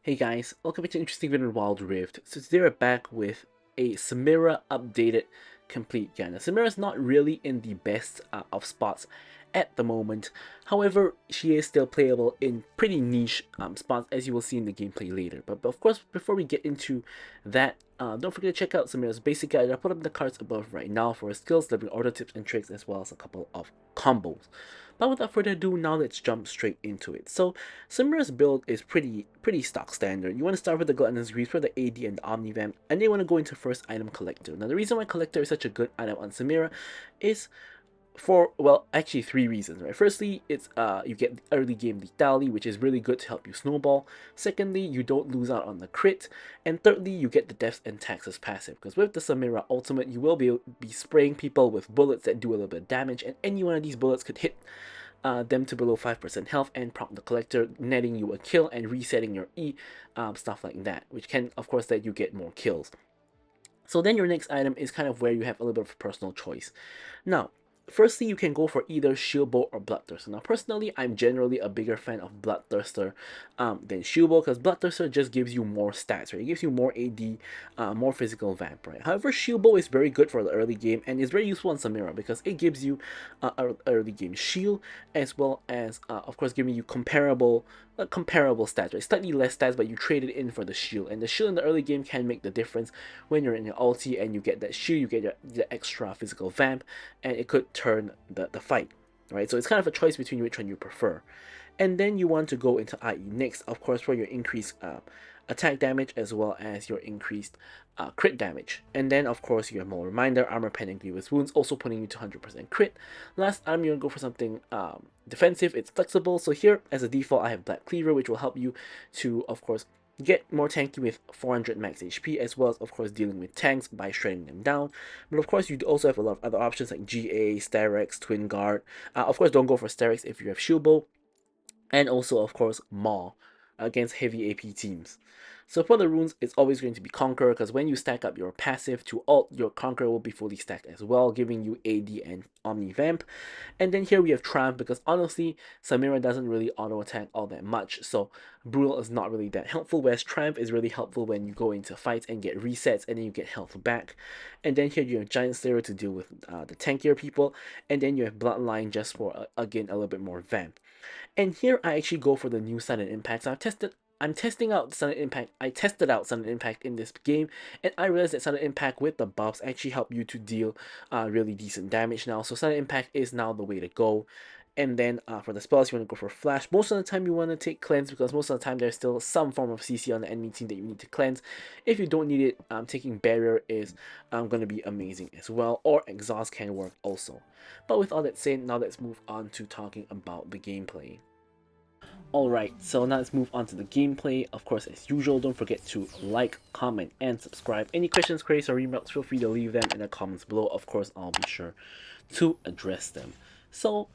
Hey guys, welcome back to an interesting video on Wild Rift. So today we're back with a Samira updated complete guide. Now Samira's not really in the best of spots at the moment. However, she is still playable in pretty niche spots, as you will see in the gameplay later. But of course, before we get into that, don't forget to check out Samira's basic guide. I'll put up in the cards above right now for her skills, living order tips and tricks, as well as a couple of combos. But without further ado, now let's jump straight into it. So Samira's build is pretty stock standard. You want to start with the Gluttonous Greaves for the AD and the Omnivamp, and then you want to go into first item Collector. Now the reason why Collector is such a good item on Samira is for, well, actually three reasons, right? Firstly, it's you get the early game lethality, which is really good to help you snowball. Secondly, you don't lose out on the crit, and thirdly, you get the deaths and taxes passive, because with the Samira ultimate, you will be spraying people with bullets that do a little bit of damage, and any one of these bullets could hit them to below 5% health and prompt the collector, netting you a kill and resetting your E, stuff like that, which can of course let you get more kills. So then your next item is kind of where you have a little bit of personal choice. Now, firstly, you can go for either Shield Bow or Bloodthirster. Now, personally, I'm generally a bigger fan of Bloodthirster than Shield Bow, because Bloodthirster just gives you more stats, right? It gives you more AD, more physical vamp, right? However, Shield Bow is very good for the early game and is very useful in Samira because it gives you early game shield, as well as, of course, giving you comparable stats, right? Slightly less stats, but you trade it in for the shield, and the shield in the early game can make the difference when you're in your ulti and you get that shield, you get the extra physical vamp, and it could turn the fight, right? So it's kind of a choice between which one you prefer. And then you want to go into IE next, of course, for your increased attack damage as well as your increased crit damage. And then, of course, you have more reminder, armor pen, and grievous wounds, also putting you to 100% crit. Last time you're gonna go for something defensive. It's flexible. So here, as a default, I have Black Cleaver, which will help you to, of course, get more tanky with 400 max HP, as well as, of course, dealing with tanks by shredding them down. But of course, you also have a lot of other options like GA, Starex, Twin Guard. Of course, don't go for Starex if you have Shield Bow, and also, of course, Maw against heavy AP teams. So for the runes, it's always going to be Conquer, because when you stack up your passive to alt, your Conquer will be fully stacked as well, giving you AD and Omni Vamp. And then here we have Triumph, because honestly, Samira doesn't really auto attack all that much, so Brutal is not really that helpful, whereas Triumph is really helpful when you go into fights and get resets, and then you get health back. And then here you have Giant Slayer to deal with the tankier people, and then you have Bloodline just for, again, a little bit more Vamp. And here I actually go for the new Sudden Impact. So I'm testing out Sudden Impact. I tested out Sudden Impact in this game, and I realized that Sudden Impact with the buffs actually help you to deal really decent damage now. So Sudden Impact is now the way to go. And then for the spells, you want to go for Flash. Most of the time, you want to take Cleanse, because most of the time there's still some form of CC on the enemy team that you need to cleanse. If you don't need it, taking Barrier is going to be amazing as well, or Exhaust can work also. But with all that said, now let's move on to talking about the gameplay. Alright, so now let's move on to the gameplay. Of course, as usual, don't forget to like, comment, and subscribe. Any questions, queries, or remarks, feel free to leave them in the comments below. Of course, I'll be sure to address them. So,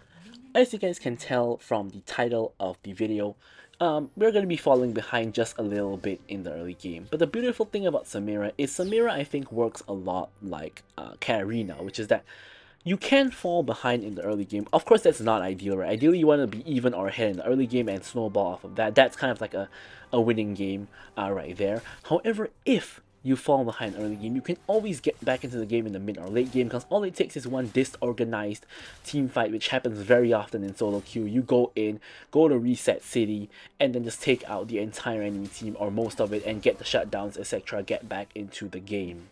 as you guys can tell from the title of the video, we're going to be falling behind just a little bit in the early game. But the beautiful thing about Samira is Samira, I think, works a lot like Katarina, which is that you can fall behind in the early game. Of course, that's not ideal, right? Ideally, you want to be even or ahead in the early game and snowball off of that. That's kind of like a winning game right there. However, if you fall behind early game, you can always get back into the game in the mid or late game, because all it takes is one disorganized team fight, which happens very often in solo queue. You go in, go to reset city, and then just take out the entire enemy team or most of it and get the shutdowns, etc. Get back into the game.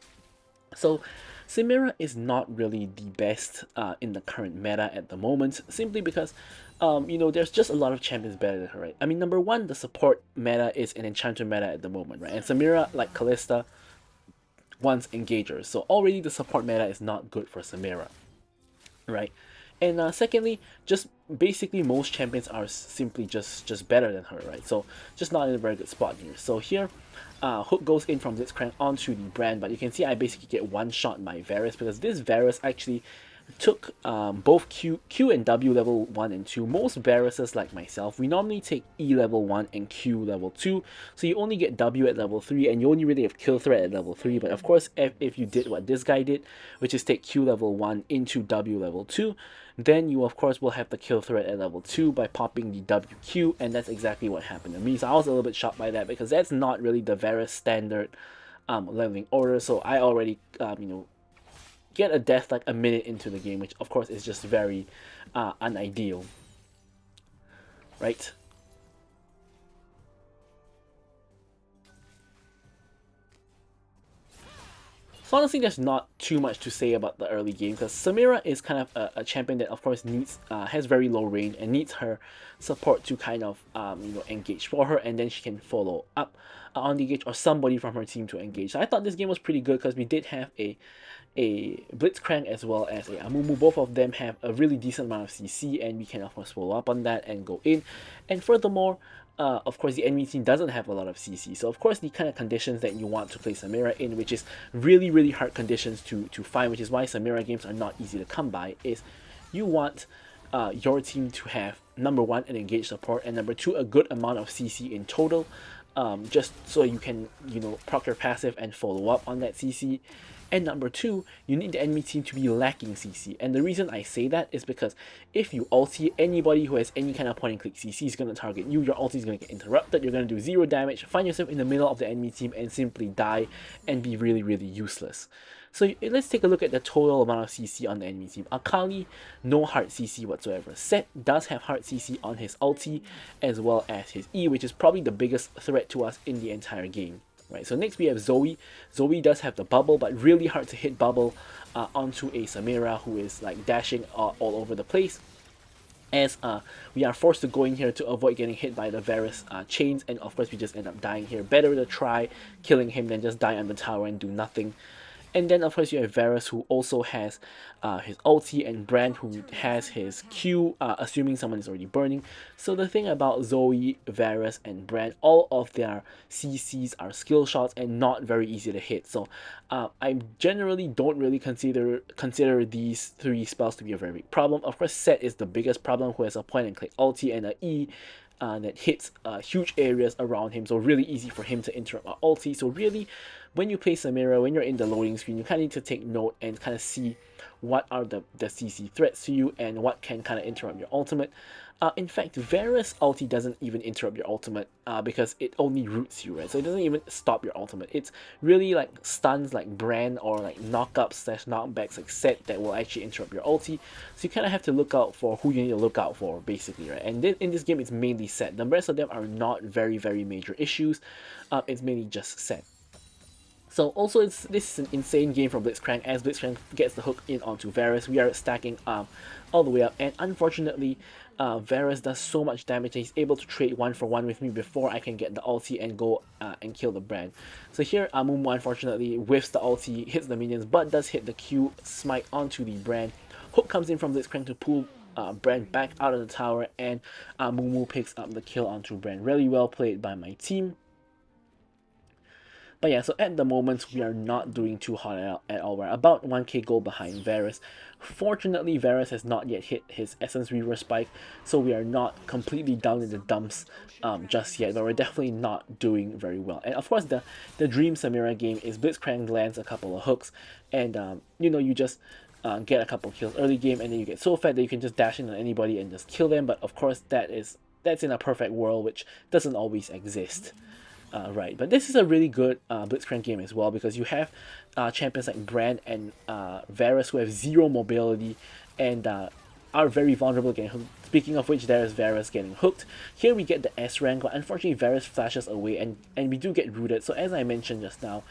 So Samira is not really the best in the current meta at the moment, simply because you know, there's just a lot of champions better than her, right? I mean, number one, the support meta is an enchanter meta at the moment, right? And Samira, like Kalista, wants engagers, so already the support meta is not good for Samira, right? And secondly, just basically most champions are simply just better than her, right? So just not in a very good spot here. So here, Hook goes in from Blitzcrank onto the Brand, but you can see I basically get one shot by Varus, because this Varus actually took both Q and W level 1 and 2. Most Varuses like myself, we normally take E level 1 and Q level 2, so you only get W at level 3, and you only really have kill threat at level 3. But of course, if you did what this guy did, which is take Q level 1 into W level 2, then you of course will have the kill threat at level 2 by popping the WQ, and that's exactly what happened to me. So I was a little bit shocked by that, because that's not really the Varus standard leveling order. So I already get a death like a minute into the game, which of course is just very unideal, right? So honestly, there's not too much to say about the early game, because Samira is kind of a champion that of course needs has very low range and needs her support to kind of engage for her, and then she can follow up on the engage, or somebody from her team to engage. So I thought this game was pretty good, because we did have a Blitzcrank as well as a Amumu. Both of them have a really decent amount of CC, and we can of course follow up on that and go in. And furthermore, of course, the enemy team doesn't have a lot of CC, so of course the kind of conditions that you want to play Samira in, which is really hard conditions to find, which is why Samira games are not easy to come by, is you want your team to have, number one, an engaged support, and number two, a good amount of CC in total, just so you can proc your passive and follow up on that CC. And number two, you need the enemy team to be lacking CC. And the reason I say that is because if you ulti, anybody who has any kind of point and click CC is going to target you, your ulti is going to get interrupted, you're going to do 0 damage, find yourself in the middle of the enemy team and simply die and be really useless. So let's take a look at the total amount of CC on the enemy team. Akali, no hard CC whatsoever. Set does have hard CC on his ulti as well as his E, which is probably the biggest threat to us in the entire game. Right, so next we have Zoe. Zoe does have the bubble, but really hard to hit bubble onto a Samira who is like dashing all over the place. As we are forced to go in here to avoid getting hit by the Varus chains, and of course we just end up dying here. Better to try killing him than just die on the tower and do nothing. And then of course you have Varus, who also has his ulti, and Brand, who has his Q, assuming someone is already burning. So the thing about Zoe, Varus, and Brand, all of their CCs are skill shots and not very easy to hit. So I generally don't really consider these three spells to be a very big problem. Of course, Set is the biggest problem, who has a point and click ulti and a E that hits huge areas around him, so really easy for him to interrupt our ulti. So really, when you play Samira, when you're in the loading screen, you kind of need to take note and kind of see what are the CC threats to you and what can kind of interrupt your ultimate. In fact, Varus ulti doesn't even interrupt your ultimate because it only roots you, right? So it doesn't even stop your ultimate. It's really like stuns like Brand or like knockups / knockbacks like Set that will actually interrupt your ulti. So you kind of have to look out for who you need to look out for, basically, right? And in this game, it's mainly Set. The rest of them are not very major issues. It's mainly just Set. So also, this is an insane game from Blitzcrank, as Blitzcrank gets the hook in onto Varus. We are stacking all the way up, and unfortunately, Varus does so much damage that he's able to trade 1-for-1 with me before I can get the ulti and go and kill the Brand. So here, Amumu unfortunately whiffs the ulti, hits the minions, but does hit the Q smite onto the Brand. Hook comes in from Blitzcrank to pull Brand back out of the tower, and Amumu picks up the kill onto Brand. Really well played by my team. But yeah, so at the moment, we are not doing too hot at all. We're about 1k gold behind Varus. Fortunately, Varus has not yet hit his Essence Reaver spike, so we are not completely down in the dumps just yet, but we're definitely not doing very well. And of course, the dream Samira game is Blitzcrank lands a couple of hooks, and you just get a couple of kills early game, and then you get so fat that you can just dash in on anybody and just kill them. But of course, that's in a perfect world, which doesn't always exist. Right, but this is a really good Blitzcrank game as well, because you have champions like Brand and Varus who have 0 mobility and are very vulnerable getting hooked. Speaking of which, there is Varus getting hooked. Here we get the S rank, but unfortunately Varus flashes away, and we do get rooted. So as I mentioned just now,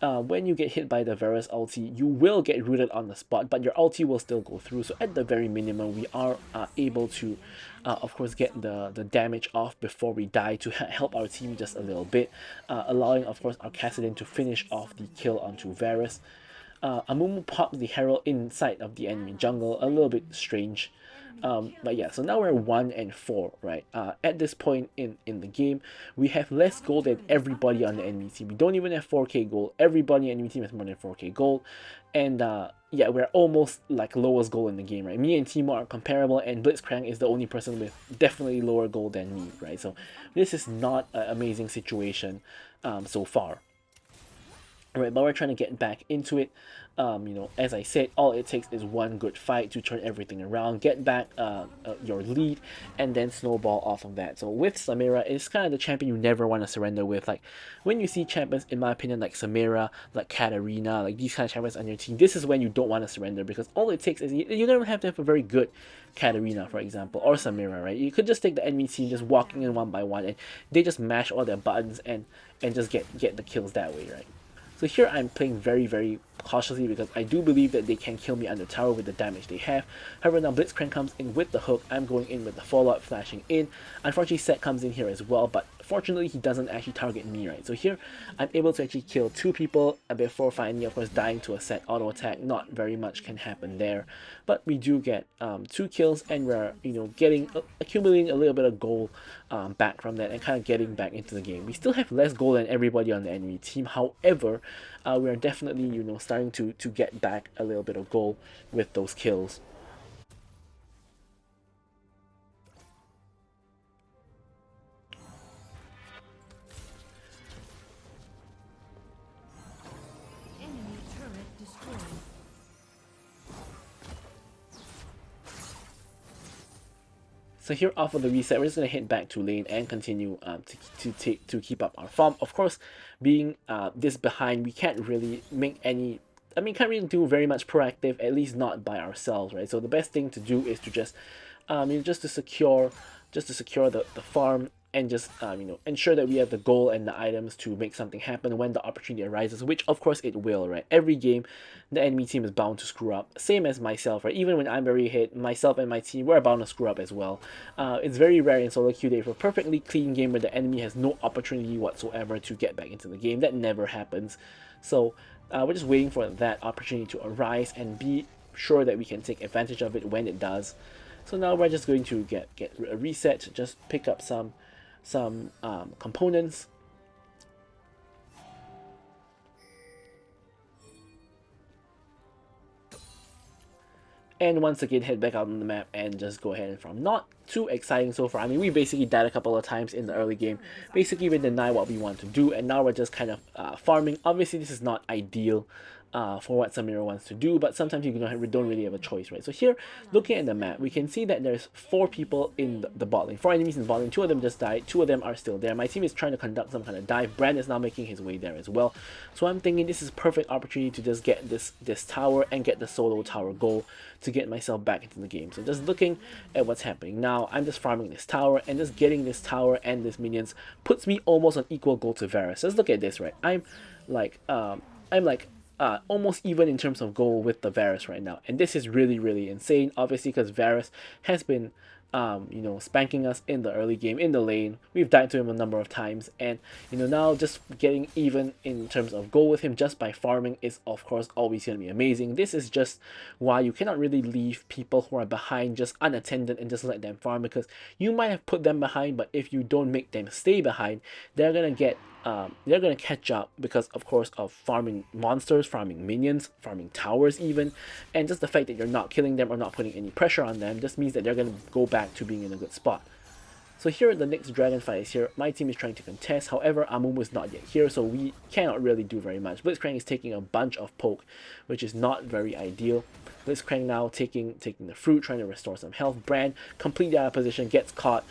when you get hit by the Varus ulti, you will get rooted on the spot, but your ulti will still go through. So at the very minimum, we are able to, of course, get the damage off before we die to help our team just a little bit, allowing, of course, our Kassadin to finish off the kill onto Varus. Amumu popped the Herald inside of the enemy jungle, a little bit strange. But yeah, so now we're 1 and 4, right? At this point in the game, we have less gold than everybody on the enemy team. We don't even have 4k gold. Everybody on the enemy team has more than 4k gold, and yeah, we're almost like lowest gold in the game, right? Me and Timo are comparable, and Blitzcrank is the only person with definitely lower gold than me, right? So this is not an amazing situation so far. Alright, but we're trying to get back into it. As I said, all it takes is one good fight to turn everything around, get back your lead, and then snowball off of that. So with Samira, it's kind of the champion you never want to surrender with. Like, when you see champions, in my opinion, like Samira, like Katarina, like these kind of champions on your team, this is when you don't want to surrender, because all it takes is you don't have to have a very good Katarina, for example, or Samira, right? You could just take the enemy team just walking in one by one, and they just mash all their buttons and just get the kills that way, right? So here I'm playing very, very cautiously because I do believe that they can kill me under tower with the damage they have. However, now Blitzcrank comes in with the hook. I'm going in with the Fallout flashing in. Unfortunately, Set comes in here as well, but fortunately he doesn't actually target me, right? So here I'm able to actually kill 2 people before finally, of course, dying to a Set auto attack. Not very much can happen there, but we do get 2 kills, and we're getting accumulating a little bit of gold back from that and kind of getting back into the game. We still have less gold than everybody on the enemy team. However, we are definitely starting to get back a little bit of gold with those kills. Enemy turret destroyed. So here off of the reset, we're just gonna head back to lane and continue to keep up our farm. Of course, being this behind, we can't really make any. I mean, can't really do very much proactive, at least not by ourselves, right? So the best thing to do is to just, just to secure, the farm, and just ensure that we have the goal and the items to make something happen when the opportunity arises, which of course it will, right? Every game the enemy team is bound to screw up, same as myself, right? Even when I'm very hit, myself and my team, we're bound to screw up as well. It's very rare in solo queue that if a perfectly clean game where the enemy has no opportunity whatsoever to get back into the game, that never happens. So we're just waiting for that opportunity to arise and be sure that we can take advantage of it when it does. So now we're just going to get a reset, just pick up some components. And once again, head back out on the map and just go ahead and farm. Not too exciting so far. I mean, we basically died a couple of times in the early game. Basically, we denied what we want to do, and now we're just kind of farming. Obviously, this is not ideal for what Samira wants to do, but sometimes we don't really have a choice, right? So here, looking at the map, we can see that there's 4 people in the bot lane, 4 enemies in the bot lane. 2 of them just died, 2 of them are still there. My team is trying to conduct some kind of dive. Brand is now making his way there as well. So I'm thinking this is a perfect opportunity to just get this tower and get the solo tower goal to get myself back into the game. So just looking at what's happening now, I'm just farming this tower, and just getting this tower and this minions puts me almost on equal goal to Varus. Just look at this, right? I'm like almost even in terms of goal with the Varus right now, and this is really, really insane. Obviously, because Varus has been spanking us in the early game, in the lane. We've died to him a number of times, and now just getting even in terms of goal with him just by farming is of course always going to be amazing. This is just why you cannot really leave people who are behind just unattended and just let them farm, because you might have put them behind, but if you don't make them stay behind, they're gonna catch up, because of course of farming monsters, farming minions, farming towers even, and just the fact that you're not killing them or not putting any pressure on them just means that they're gonna go back to being in a good spot. So here the next dragon fight is here. My team is trying to contest, however Amumu is not yet here, so we cannot really do very much. Blitzcrank is taking a bunch of poke, which is not very ideal. Blitzcrank now taking the fruit, trying to restore some health. Brand completely out of position, gets caught.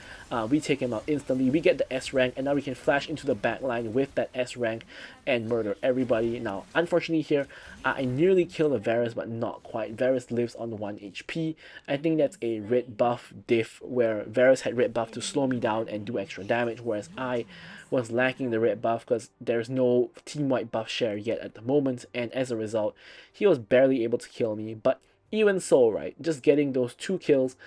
We take him out instantly. We get the S rank, and now we can flash into the back line with that S rank and murder everybody. Now, unfortunately here, I nearly killed the Varus, but not quite. Varus lives on 1 HP. I think that's a red buff diff, where Varus had red buff to slow me down and do extra damage, whereas I was lacking the red buff because there's no team-wide buff share yet at the moment, and as a result, he was barely able to kill me. But even so, right, just getting those 2 kills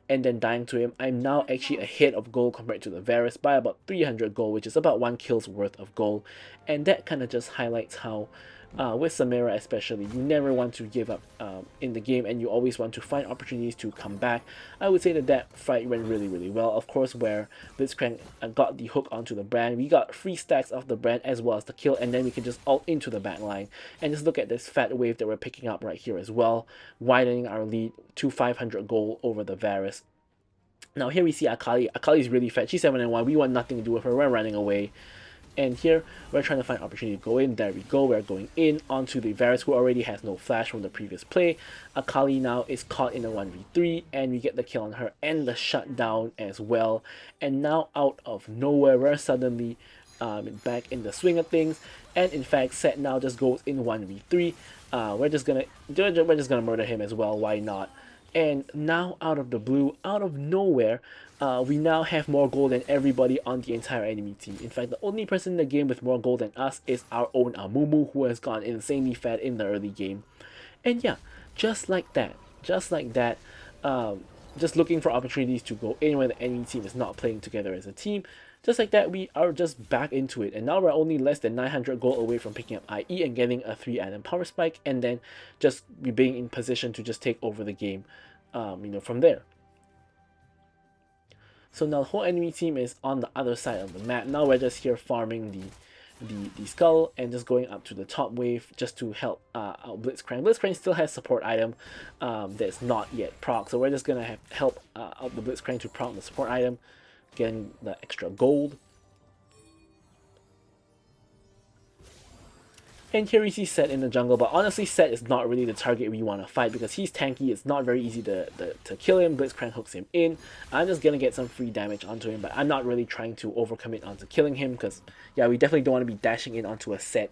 and then dying to him, I'm now actually ahead of gold compared to the Varus by about 300 gold, which is about 1 kill's worth of gold, and that kind of just highlights how with Samira especially, you never want to give up in the game, and you always want to find opportunities to come back. I would say that that fight went really, really well. Of course, where Blitzcrank got the hook onto the brand, we got 3 stacks of the brand as well as the kill, and then we can just ult into the back line. And just look at this fat wave that we're picking up right here as well, widening our lead to 500 gold over the Varus. Now here we see Akali. Akali's really fat. She's 7-1. We want nothing to do with her. We're running away. And here, we're trying to find opportunity to go in. There we go. We're going in onto the Varus, who already has no flash from the previous play. Akali now is caught in a 1v3, and we get the kill on her and the shutdown as well. And now, out of nowhere, we're suddenly back in the swing of things. And in fact, Set now just goes in 1v3. We're just gonna murder him as well. Why not? And now, out of the blue, out of nowhere, we now have more gold than everybody on the entire enemy team. In fact, the only person in the game with more gold than us is our own Amumu, who has gone insanely fat in the early game. And yeah, just like that, just looking for opportunities to go in when the enemy team is not playing together as a team. Just like that, we are just back into it, and now we're only less than 900 gold away from picking up IE and getting a 3-item power spike, and then just being in position to just take over the game, from there. So now the whole enemy team is on the other side of the map. Now we're just here farming the skull and just going up to the top wave just to help out Blitzcrank. Blitzcrank still has support item that's not yet proc, so we're just gonna help out the Blitzcrank to proc the support item, getting the extra gold. And here we see Set in the jungle, but honestly Set is not really the target we want to fight because he's tanky. It's not very easy to kill him. Blitzcrank hooks him in. I'm just gonna get some free damage onto him, but I'm not really trying to overcommit onto killing him because, yeah, we definitely don't want to be dashing in onto a Set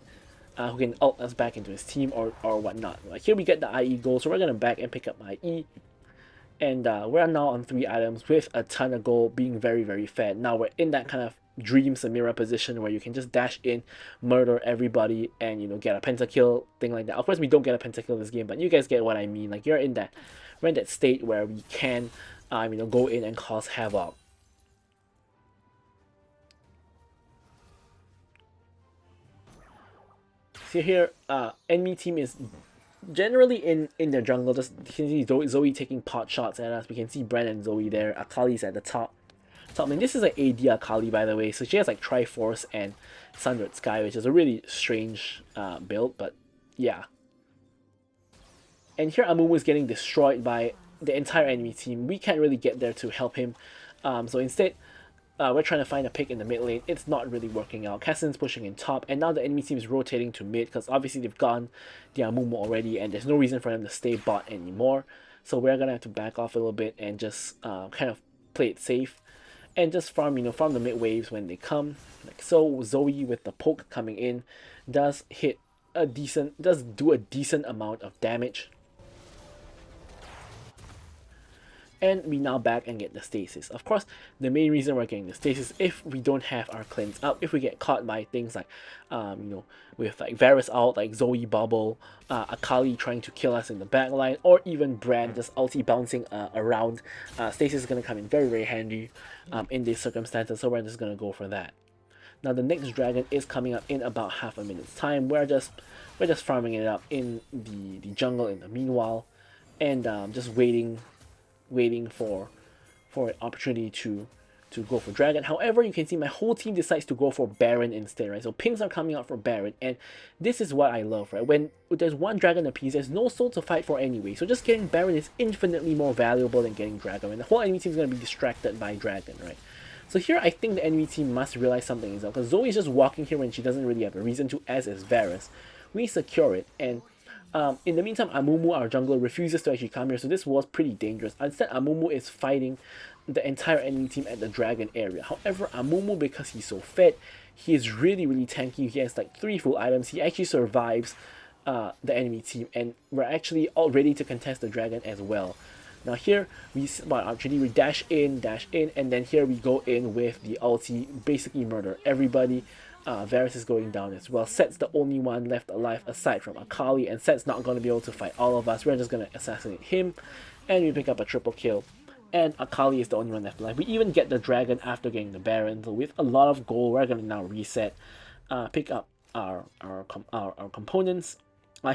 who can ult us back into his team or whatnot. Like here we get the IE gold, so we're gonna back and pick up IE. And we're now on 3 items with a ton of gold, being very, very fat. Now we're in that kind of dream Samira position where you can just dash in, murder everybody, and get a pentakill, thing like that. Of course, we don't get a pentakill this game, but you guys get what I mean. Like we're in that state where we can, go in and cause havoc. So here, enemy team is generally in their jungle. Just you can see Zoe taking pot shots at us. We can see Bren and Zoe there. Akali's at the top. I mean, this is an AD Akali, by the way, so she has like Triforce and Sundered Sky, which is a really strange build, but yeah. And here Amumu is getting destroyed by the entire enemy team. We can't really get there to help him, so instead we're trying to find a pick in the mid lane. It's not really working out. Cassin's pushing in top, and now the enemy team is rotating to mid because obviously they've gone the Amumu already, and there's no reason for them to stay bot anymore. So we're gonna have to back off a little bit and just kind of play it safe. And just farm the mid waves when they come, like so. Zoe with the poke coming in does do a decent amount of damage. And we now back and get the stasis. Of course, the main reason we're getting the stasis, if we don't have our cleanse up, if we get caught by things like, with like Varus out, like Zoe bubble, Akali trying to kill us in the backline, or even Brand just ulti bouncing around, stasis is going to come in very, very handy in these circumstances, so we're just going to go for that. Now the next dragon is coming up in about half a minute's time. We're just farming it up in the jungle in the meanwhile, and just waiting for an opportunity to go for dragon. However, you can see my whole team decides to go for Baron instead, right? So pings are coming out for Baron, and this is what I love, right? When there's one dragon apiece, there's no soul to fight for anyway, so just getting Baron is infinitely more valuable than getting dragon, and the whole enemy team is going to be distracted by dragon, right? So here I think the enemy team must realize something is up, because Zoe is just walking here when she doesn't really have a reason to, as is Varus. We secure it, and in the meantime, Amumu, our jungler, refuses to actually come here, so this was pretty dangerous. Instead, Amumu is fighting the entire enemy team at the dragon area. However, Amumu, because he's so fat, he is really, really tanky. He has like 3 full items. He actually survives the enemy team, and we're actually all ready to contest the dragon as well. Now here, we dash in, and then here we go in with the ulti, basically murder everybody. Varus is going down as well. Set's the only one left alive aside from Akali, and Set's not going to be able to fight all of us. We're just going to assassinate him, and we pick up a triple kill. And Akali is the only one left alive. We even get the dragon after getting the Baron, so with a lot of gold, we're going to now reset, pick up our components.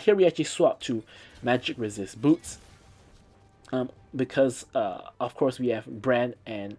Here we actually swap to magic resist boots, because of course we have Bran and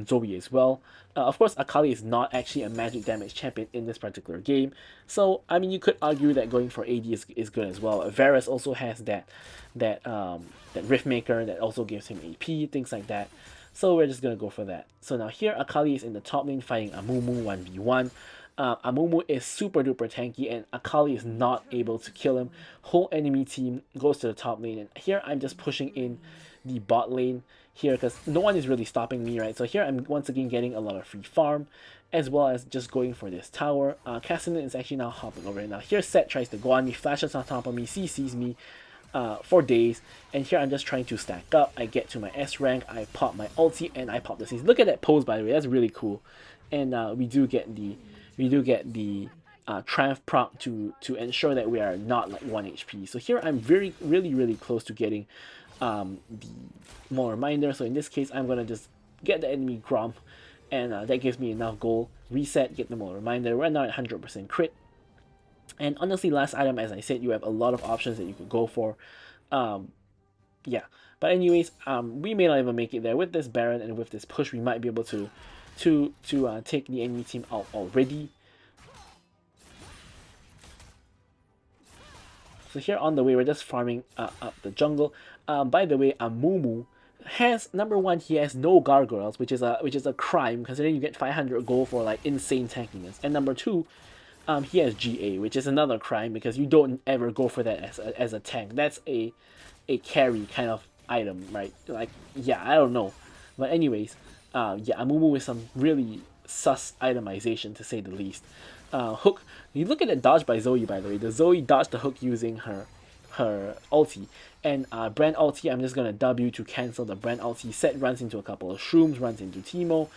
Zoe as well. Of course, Akali is not actually a magic damage champion in this particular game, so I mean you could argue that going for AD is good as well. Varus also has that Riftmaker that also gives him AP, things like that. So we're just gonna go for that. So now here Akali is in the top lane fighting Amumu 1v1. Amumu is super duper tanky and Akali is not able to kill him. Whole enemy team goes to the top lane, and here I'm just pushing in the bot lane here because no one is really stopping me, right? So here I'm once again getting a lot of free farm as well as just going for this tower. Cassidy is actually now hopping over it. Now here Set tries to go on me, flashes on top of me, CCs me for days, and here I'm just trying to stack up. I get to my S rank, I pop my ulti, and I pop the CC. Look at that pose, by the way, that's really cool. And we do get the Triumph proc to ensure that we are not like 1 HP. So here I'm really close to getting the more reminder. So in this case I'm gonna just get the enemy Gromp, and that gives me enough gold. Reset, get the more reminder. We're now at 100% crit. And honestly, last item, as I said, you have a lot of options that you could go for. Yeah, but anyways, we may not even make it there with this Baron, and with this push we might be able to take the enemy team out already. So here on the way, we're just farming up the jungle. By the way, Amumu has, number one, he has no gargoyles, which is a crime considering you get 500 gold for like insane tankiness. And number two, he has GA, which is another crime because you don't ever go for that as a tank. That's a carry kind of item, right? Like, yeah, I don't know, but anyways, yeah, Amumu with some really sus itemization to say the least. Hook, you look at the dodge by Zoe, by the way. The Zoe dodged the hook using her ulti, and Brand ulti, I'm just gonna W to cancel the Brand ulti. Set runs into a couple of shrooms, runs into Teemo.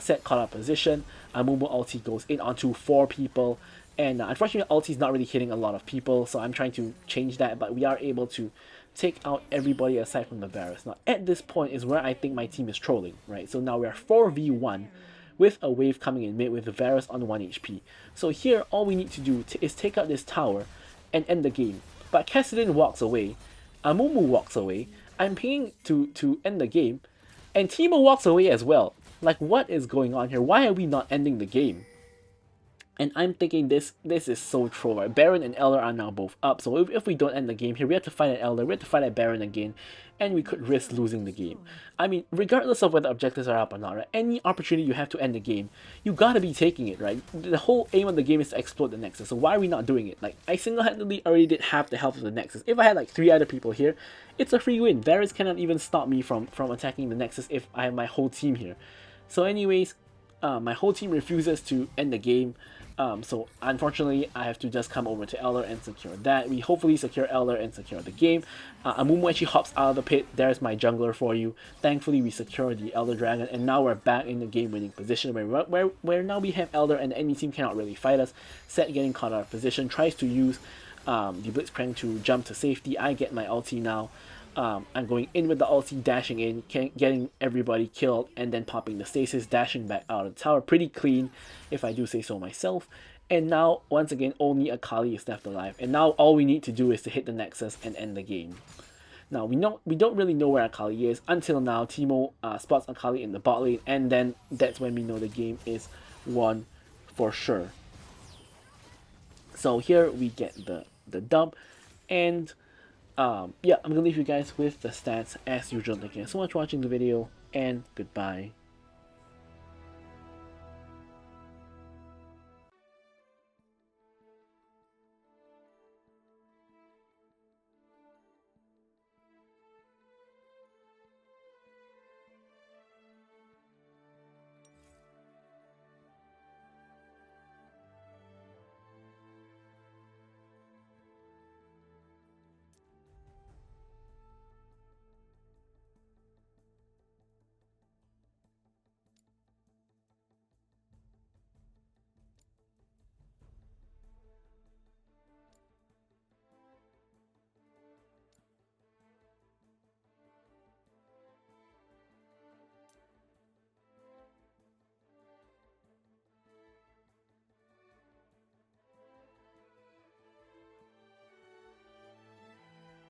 Set caught up position. Amumu ulti goes in onto 4 people, and unfortunately ulti is not really hitting a lot of people, so I'm trying to change that, but we are able to take out everybody aside from the Varus. Now at this point is where I think my team is trolling, right? So now we are 4v1 with a wave coming in mid with the Varus on 1 HP. So here all we need to do is take out this tower and end the game. But Cassidy walks away, Amumu walks away, I'm pinging to end the game, and Teemo walks away as well. Like, what is going on here? Why are we not ending the game? And I'm thinking this is so troll, right? Baron and Elder are now both up, so if we don't end the game here, we have to fight an Elder, we have to fight a Baron again, and we could risk losing the game. I mean, regardless of whether objectives are up or not, right? Any opportunity you have to end the game, you gotta be taking it, right? The whole aim of the game is to explode the Nexus, so why are we not doing it? Like, I single-handedly already did half the health of the Nexus. If I had like 3 other people here, it's a free win. Varus cannot even stop me from attacking the Nexus if I have my whole team here. So anyways, my whole team refuses to end the game. So unfortunately, I have to just come over to Elder and secure that. We hopefully secure Elder and secure the game. Amumu actually hops out of the pit. There's my jungler for you. Thankfully, we secured the Elder Dragon, and now we're back in the game-winning position where now we have Elder, and the enemy team cannot really fight us. Set getting caught out of position, tries to use the Blitzcrank to jump to safety. I get my ulti now. I'm going in with the ulti, dashing in, getting everybody killed, and then popping the stasis, dashing back out of the tower. Pretty clean, if I do say so myself. And now, once again, only Akali is left alive. And now all we need to do is to hit the Nexus and end the game. Now, we don't really know where Akali is. Until now, Teemo spots Akali in the bot lane, and then that's when we know the game is won for sure. So here we get the dub, and yeah, I'm gonna leave you guys with the stats as usual. Thank you so much for watching the video, and goodbye.